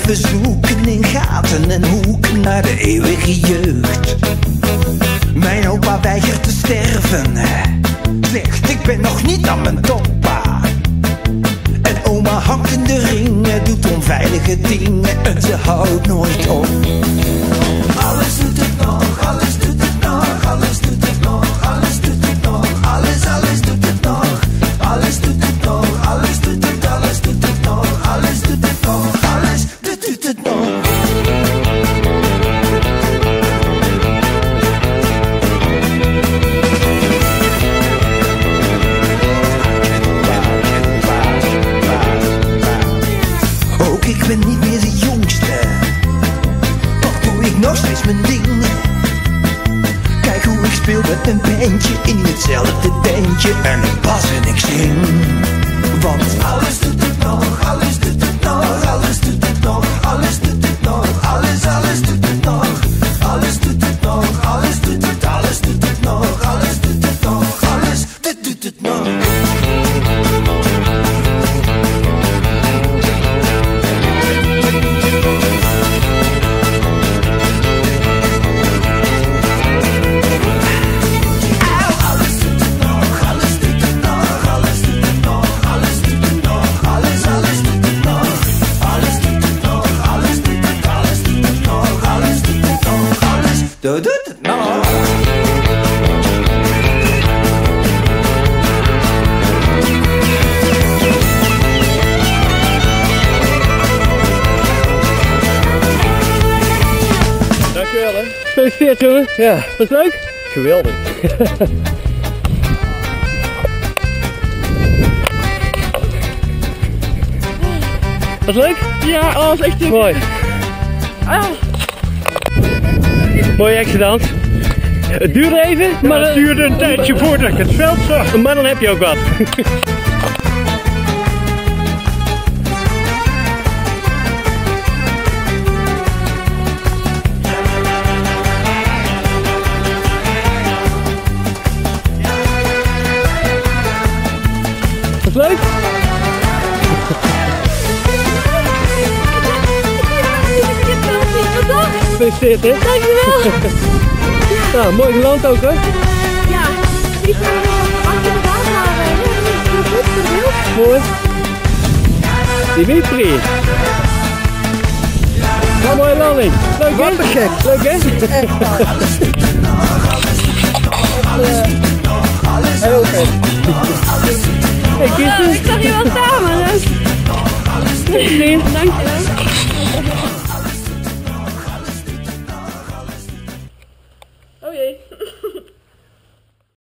blijven zoeken in gaten en hoeken naar de eeuwige jeugd. Mijn opa weigert te sterven, zegt ik ben nog niet aan mijn toppa. En oma hangt in de ringen, doet onveilige dingen en ze houdt nooit op. Alles doet het nog, alles doet het nog, alles doet het nog, alles doet het nog, alles doet het nog, alles doet het nog, alles doet het, alles doet het nog, alles doet het nog, alles doet het nog. Ook ik ben niet meer de jongste, toch doe ik nog steeds mijn ding. Kijk hoe ik speel met een bandje in hetzelfde tentje en ik bas en ik zing. Want alles doet het nog, alles doet het nog, alles doet het nog, alles doet het nog, alles doet het nog, alles doet het nog, alles doet het, alles doet het nog, alles doet het nog, alles doet het nog. Doet het nog? Dankjewel hè. Gefeliciteerd jongen. Ja, was het leuk? Geweldig. Was het leuk? Ja, oh, dat is echt mooi. Ah. Mooi act gedaan. Het duurde even, maar het duurde een tijdje voordat ik het veld zag. Maar dan heb je ook wat. Was het leuk? Gefeliciteerd hè? Dankjewel! Nou, mooi geland ook hè? Ja, ik ben achter de baan, maar goed gedeeld. Mooi. Dimitri. Wat mooie landing. Leuk hè? Wat te gek. Leuk hè? Heel vet. Hey Kirsten. Ik zag hier wel samen. Dankjewel. Dankjewel.